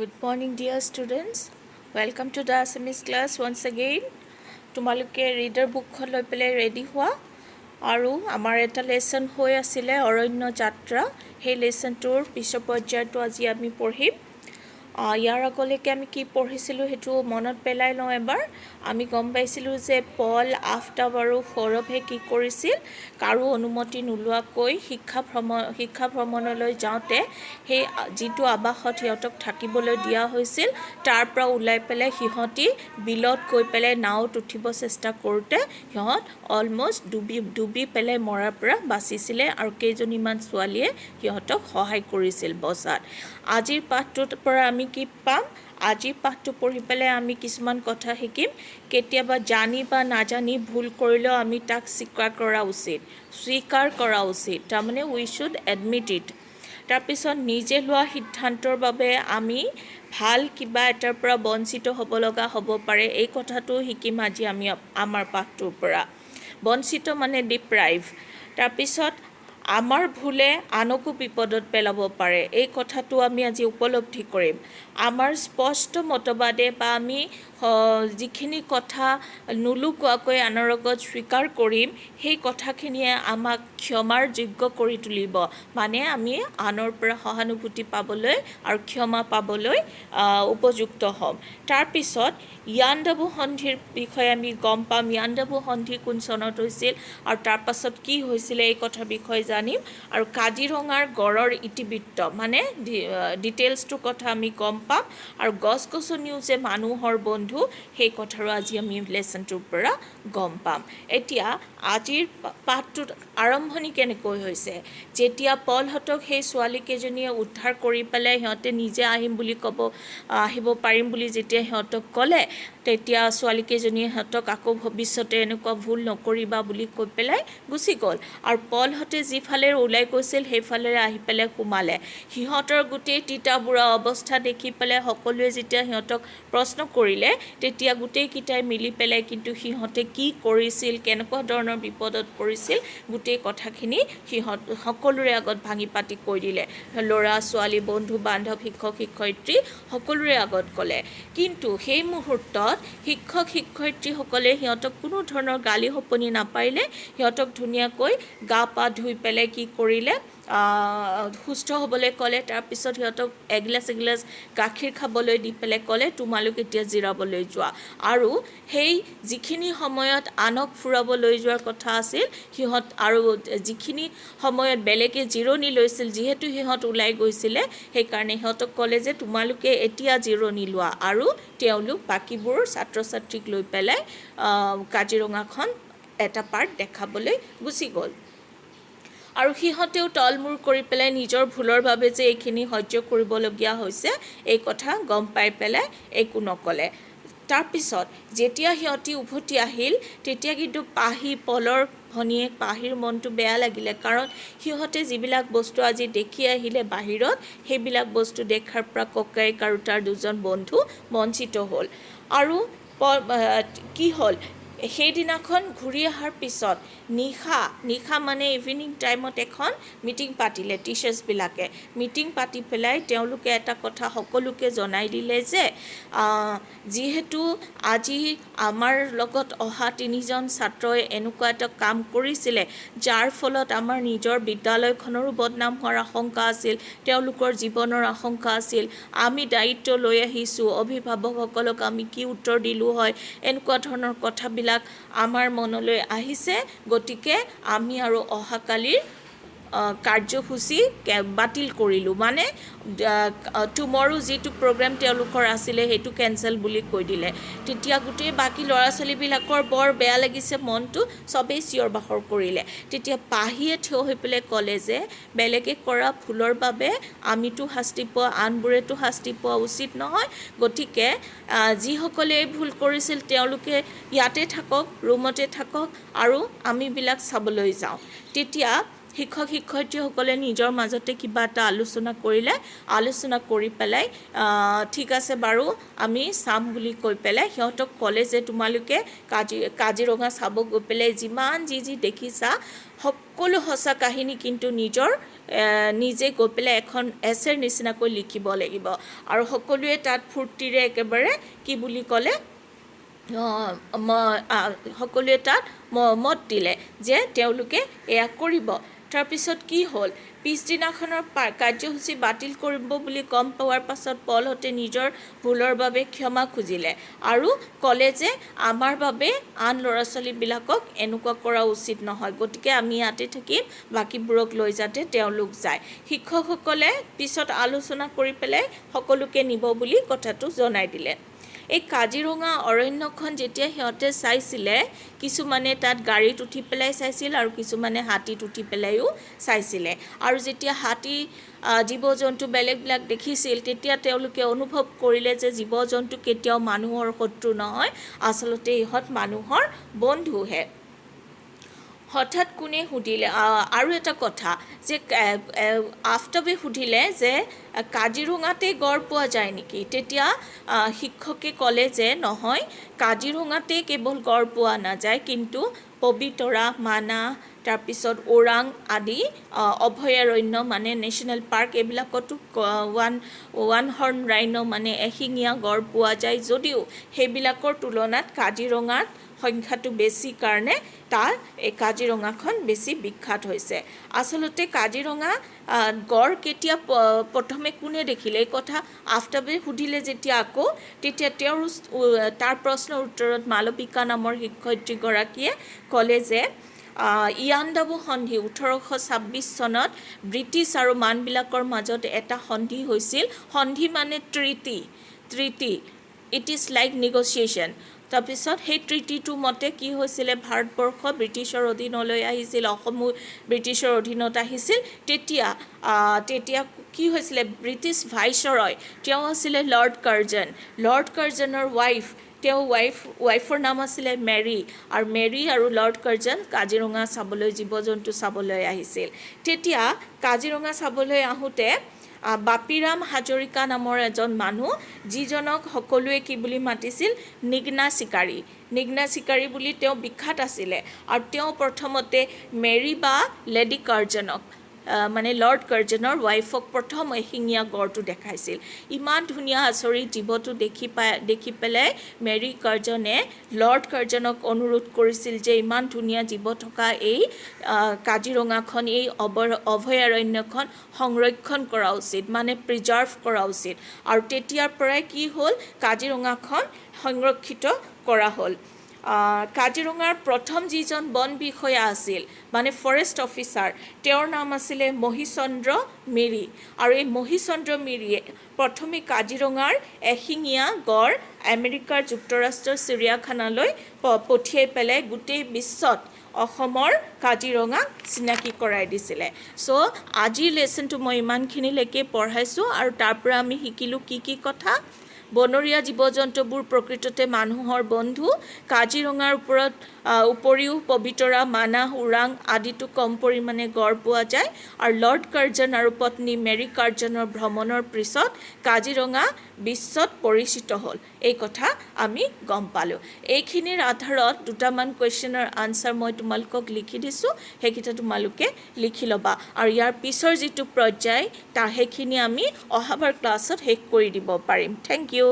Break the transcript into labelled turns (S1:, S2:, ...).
S1: Good morning, dear students. Welcome to the Assamese class once again. তোমালোকে reader বুকখন লৈ পেলাই ৰেডি হোৱা আৰু আমাৰ এটা লেসন হৈ আছিলে অৰণ্য যাত্ৰা সেই লেসনটোৰ পিছৰ পৰ্যায়টো আজি আমি পঢ়িম ইয়াৰ আগলৈকে আমি কি পঢ়িছিলোঁ হেতু মনত পেলাই লওঁ এবাৰ আমি গম পাইছিলোঁ যে পল আফতাব আৰু সৌৰভে কি কৰিছিল কাৰো অনুমতি নোলোৱাকৈ শিক্ষা ভ্ৰমণলৈ যাওঁতে সেই যিটো আবাসত সিহঁতক থাকিবলৈ দিয়া হৈছিল তাৰ পৰা ওলাই পেলাই সিহঁতি বিলত গৈ পেলাই নাওত উঠিব চেষ্টা কৰোঁতে সিহঁত অলমোষ্ট ডুবি পেলাই মৰাৰ পৰা বাচিছিলে আৰু কেইজনীমান ছোৱালীয়ে সিহঁতক সহায় কৰিছিল বচাত আজিৰ পাঠটোৰ পৰা আমি কি পাম আজিৰ পাঠটো পঢ়ি পেলাই আমি কিছুমান কথা শিকিম কেতিয়াবা জানি বা নাজানি ভুল কৰিলেও আমি তাক স্বীকাৰ কৰা উচিত তাৰমানে উই শুড এডমিট ইট তাৰপিছত নিজে লোৱা সিদ্ধান্তৰ বাবে আমি ভাল কিবা এটাৰ পৰা বঞ্চিত হ'ব লগা হ'ব পাৰে এই কথাটো শিকিম আজি আমি আমাৰ পাঠটোৰ পৰা বঞ্চিত মানে ডিপ্ৰাইভ তাৰপিছত আমাৰ ভুলে আনকো বিপদত পেলাব পাৰে এই কথাটো আমি আজি উপলব্ধি কৰিম আমাৰ স্পষ্ট মতবাদে বা আমি যিখিনি কথা নুলুকুৱাকৈ আনৰ আগত স্বীকাৰ কৰিম সেই কথাখিনিয়ে আমাক ক্ষমাৰ যোগ্য কৰি তুলিব মানে আমি আনৰ পৰা সহানুভূতি পাবলৈ আৰু ক্ষমা পাবলৈ উপযুক্ত হ'ম তাৰপিছত ইয়াণ্ডাবু সন্ধিৰ বিষয়ে আমি গম পাম ইয়াণ্ডাবু সন্ধি কোন চনত হৈছিল আৰু তাৰ পাছত কি হৈছিলে এই কথাৰ বিষয়ে জানিম আৰু কাজিৰঙাৰ গড়ৰ ইতিবৃত্ত মানে ডিটেইলছটো কথা আমি গম পাম আৰু গছ-গছনিও যে মানুহৰ বন্ধু সেই কথাৰো আজি আমি লেসনটোৰ পৰা গম পাম এতিয়া আজিৰ পাঠটোত আৰম্ভণি কেনেকৈ হৈছে যেতিয়া পলহঁতক সেই ছোৱালীকেইজনীয়ে উদ্ধাৰ কৰি পেলাই সিহঁতে নিজে আহিব পাৰিম বুলি যেতিয়া সিহঁতক ক'লে তেতিয়া ছোৱালীকেইজনীয়ে সিহঁতক আকৌ ভৱিষ্যতে এনেকুৱা ভুল নকৰিবা বুলি কৈ পেলাই গুচি গ'ল আৰু পলহঁতে যিফালে ওলাই গৈছিল সেইফালে আহি পেলাই সোমালে সিহঁতৰ গোটেই তিতা বুঢ়া অৱস্থা দেখি পেলাই সকলোৱে যেতিয়া সিহঁতক প্ৰশ্ন কৰিলে তেতিয়া গোটেইকেইটাই মিলি পেলাই কিন্তু সিহঁতে কি কৰিছিল কেনেকুৱা ধৰণৰ বিপদত পৰিছিল গোটেই কথাখিনি সকলোৰে আগত ভাঙি পাতি কৈ দিলে ল'ৰা ছোৱালী বন্ধু বান্ধৱ শিক্ষক শিক্ষয়িত্ৰী সকলোৰে আগত ক'লে কিন্তু সেই মুহূৰ্তত শিক্ষক শিক্ষয়িত্ৰীসকলে সিহঁতক কোনো ধৰণৰ গালি শপনি নাপাৰিলে সিহঁতক ধুনীয়াকৈ গা পা ধুই পেলাই কি কৰিলে সুস্থ হ'বলৈ ক'লে তাৰপিছত সিহঁতক এগিলাচ গাখীৰ খাবলৈ দি পেলাই ক'লে তোমালোক এতিয়া জিৰাবলৈ যোৱা আৰু সেই যিখিনি সময়ত আনক ফুৰাবলৈ যোৱাৰ কথা আছিল সিহঁত আৰু যিখিনি সময়ত বেলেগে জিৰণি লৈছিল যিহেতু সিহঁত ওলাই গৈছিলে সেইকাৰণে সিহঁতক ক'লে যে তোমালোকে এতিয়া জিৰণি লোৱা আৰু তেওঁলোক বাকীবোৰ ছাত্ৰ ছাত্ৰীক লৈ পেলাই কাজিৰঙাখন এটা পাৰ্ট দেখাবলৈ গুচি গ'ল আৰু সিহঁতেও তলমূৰ কৰি পেলাই নিজৰ ভুলৰ বাবে যে এইখিনি সহ্য কৰিবলগীয়া হৈছে এই কথা গম পাই পেলাই একো নক'লে তাৰপিছত যেতিয়া সিহঁতি উভতি আহিল তেতিয়া কিন্তু পলৰ ভনীয়েক পাহিৰ মনটো বেয়া লাগিলে কাৰণ সিহঁতে যিবিলাক বস্তু আজি দেখি আহিলে বাহিৰত সেইবিলাক বস্তু দেখাৰ পৰা ককায়েক আৰু তাৰ দুজন বন্ধু বঞ্চিত হ'ল আৰু কি হ'ল সেইদিনাখন ঘূৰি অহাৰ পিছত নিশা মানে ইভিনিং টাইমত এখন মিটিং পাতিলে টিচাৰ্ছবিলাকে মিটিং পাতি পেলাই তেওঁলোকে এটা কথা সকলোকে জনাই দিলে যে যিহেতু আজি আমাৰ লগত অহা 3জন ছাত্ৰই এনেকুৱা এটা কাম কৰিছিলে যাৰ ফলত আমাৰ নিজৰ বিদ্যালয়খনৰো বদনাম হোৱাৰ আশংকা আছিল তেওঁলোকৰ জীৱনৰ আশংকা আছিল আমি দায়িত্ব লৈ আহিছোঁ অভিভাৱকসকলক আমি কি উত্তৰ দিলোঁ হয় এনেকুৱা ধৰণৰ কথাবিলাক আমাৰ মনলৈ আহিছে গতিকে আমি আৰু অহাকালিৰ কাৰ্যসূচী বাতিল কৰিলোঁ মানে টুমৰো যিটো প্ৰগ্ৰেম তেওঁলোকৰ আছিলে সেইটো কেঞ্চেল বুলি কৈ দিলে তেতিয়া গোটেই বাকী ল'ৰা ছোৱালীবিলাকৰ বৰ বেয়া লাগিছে মনটো চবেই চিঞৰ বাখৰ কৰিলে তেতিয়া পাহিয়ে থিয় হৈ পেলাই ক'লে যে বেলেগে কৰা ভুলৰ বাবে আমিতো শাস্তি পোৱা আনবোৰেতো শাস্তি পোৱা উচিত নহয় গতিকে যিসকলে এই ভুল কৰিছিল তেওঁলোকে ইয়াতে থাকক ৰুমতে থাকক আৰু আমিবিলাক চাবলৈ যাওঁ তেতিয়া শিক্ষক শিক্ষয়িত্ৰীসকলে নিজৰ মাজতে কিবা এটা আলোচনা কৰিলে আলোচনা কৰি পেলাই ঠিক আছে বাৰু আমি চাম বুলি কৈ পেলাই সিহঁতক ক'লে যে তোমালোকে কাজিৰঙা চাব গৈ পেলাই যিমান যি দেখিছা সকলো সঁচা কাহিনী কিন্তু নিজে গৈ পেলাই এখন এছেৰ নিচিনাকৈ লিখিব লাগিব আৰু সকলোৱে তাত ফূৰ্তিৰে একেবাৰে কি বুলি ক'লে সকলোৱে তাত মত দিলে যে তেওঁলোকে এয়া কৰিব তাৰপিছত কি হ'ল পিছদিনাখনৰ কাৰ্যসূচী বাতিল কৰিব বুলি গম পোৱাৰ পাছত পলহঁতে নিজৰ ভুলৰ বাবে ক্ষমা খুজিলে আৰু ক'লে যে আমাৰ বাবে আন ল'ৰা ছোৱালীবিলাকক এনেকুৱা কৰা উচিত নহয় গতিকে আমি ইয়াতে থাকিম বাকীবোৰক লৈ যাতে তেওঁলোক যায় শিক্ষকসকলে পিছত আলোচনা কৰি পেলাই সকলোকে নিব বুলি কথাটো জনাই দিলে এই কাজিৰঙা অৰণ্যখন যেতিয়া সিহঁতে চাইছিলে কিছুমানে তাত গাড়ীত উঠি পেলাই চাইছিল আৰু কিছুমানে হাতীত উঠি পেলাইও চাইছিলে আৰু যেতিয়া হাতী জীৱ জন্তু বেলেগ দেখিছিল তেতিয়া তেওঁলোকে অনুভৱ কৰিলে যে জীৱ জন্তু কেতিয়াও মানুহৰ শত্ৰু নহয় আচলতে ইহঁত মানুহৰ বন্ধুহে হঠাৎ কোনে সুধিলে আৰু এটা কথা যে আফতাবে সুধিলে যে কাজিৰঙাতে গড় পোৱা যায় নেকি তেতিয়া শিক্ষকে ক'লে যে নহয় কাজিৰঙাতে কেৱল গড় পোৱা নাযায় কিন্তু পবিতৰা মানাহ তাৰপিছত ওৰাং আদি অভয়াৰণ্য মানে নেশ্যনেল পাৰ্ক এইবিলাকতো ওৱান হৰ্ণ ৰাইন' মানে এশিঙীয়া গড় পোৱা যায় যদিও সেইবিলাকৰ তুলনাত কাজিৰঙাত সংখ্যাটো বেছি কাৰণে তাৰ এই কাজিৰঙাখন বেছি বিখ্যাত হৈছে আচলতে কাজিৰঙা গড় কেতিয়া প্ৰথমে কোনে দেখিলে এই কথা আফতাবে সুধিলে যেতিয়া আকৌ তেতিয়া তাৰ প্ৰশ্নৰ উত্তৰত মালবিকা নামৰ শিক্ষয়িত্ৰীগৰাকীয়ে ক'লে যে ইয়াণ্ডাবু সন্ধি 1826 চনত ব্ৰিটিছ আৰু মানবিলাকৰ মাজত এটা সন্ধি হৈছিল সন্ধি মানে treaty it is like negotiation তাৰপিছত সেই ট্ৰিটিটোৰ মতে কি হৈছিলে ভাৰতবৰ্ষ ব্ৰিটিছৰ অধীনলৈ আহিছিল অসমো ব্ৰিটিছৰ অধীনত আহিছিল তেতিয়া কি হৈছিলে ব্ৰিটিছ ভাইচৰয় তেওঁ আছিলে লৰ্ড কাৰ্জনৰ ৱাইফ তেওঁ ৱাইফৰ নাম আছিলে মেৰী আৰু লৰ্ড কাৰ্জন কাজিৰঙা চাবলৈ জীৱ জন্তু চাবলৈ আহিছিল তেতিয়া কাজিৰঙা চাবলৈ আহোঁতে বাপিৰাম হাজৰিকা নামৰ এজন মানুহ যিজনক সকলোৱে কি বুলি মাতিছিল নিগ্না চিকাৰী বুলি তেওঁ বিখ্যাত আছিলে আৰু তেওঁ প্ৰথমতে মেৰী বা লেডি কাৰ্জনক মানে লৰ্ড কাৰ্জনৰ ৱাইফক প্ৰথম এশিঙীয়া গড়টো দেখাইছিল ইমান ধুনীয়া আচৰিত জীৱটো দেখি পেলাই মেৰী কাৰ্জনে লৰ্ড কাৰ্জনক অনুৰোধ কৰিছিল যে ইমান ধুনীয়া জীৱ থকা এই কাজিৰঙাখন এই অভয়াৰণ্যখন সংৰক্ষণ কৰা উচিত মানে প্ৰিজাৰ্ভ কৰা উচিত আৰু তেতিয়াৰ পৰাই কি হ'ল কাজিৰঙাখন সংৰক্ষিত কৰা হ'ল কাজিৰঙাৰ প্ৰথম যিজন বন বিষয়া আছিল মানে ফৰেষ্ট অফিচাৰ তেওঁৰ নাম আছিলে মহিচন্দ্ৰ মিৰি আৰু এই মহিচন্দ্ৰ মিৰিয়ে প্ৰথমে কাজিৰঙাৰ এশিঙীয়া গড় আমেৰিকাৰ যুক্তৰাষ্ট্ৰৰ চিৰিয়াখানালৈ পঠিয়াই পেলাই গোটেই বিশ্বত অসমৰ কাজিৰঙাক চিনাকি কৰাই দিছিলে চ' আজিৰ লেচনটো মই ইমানখিনিলৈকে পঢ়াইছোঁ আৰু তাৰ পৰা আমি শিকিলোঁ কি কথা বনৰীয়া জীৱ জন্তুবোৰ প্ৰকৃততে মানুহৰ বন্ধু কাজিৰঙাৰ উপৰিও পবিতৰা মানাহ ওৰাং আদিতো কম পৰিমাণে গড় পোৱা যায় আৰু লৰ্ড কাৰ্জন আৰু পত্নী মেৰী কাৰ্জনৰ ভ্ৰমণৰ পিছত কাজিৰঙা বিশ্বত পৰিচিত হ'ল এই কথা আমি গম পালোঁ এইখিনিৰ আধাৰত দুটামান কুৱেশ্যনৰ আনচাৰ মই তোমালোকক লিখি দিছোঁ সেইকেইটা তোমালোকে লিখি ল'বা আৰু ইয়াৰ পিছৰ যিটো পৰ্যায় সেইখিনি আমি অহাবাৰ ক্লাছত শেষ কৰি দিব পাৰিম থেংক ইউ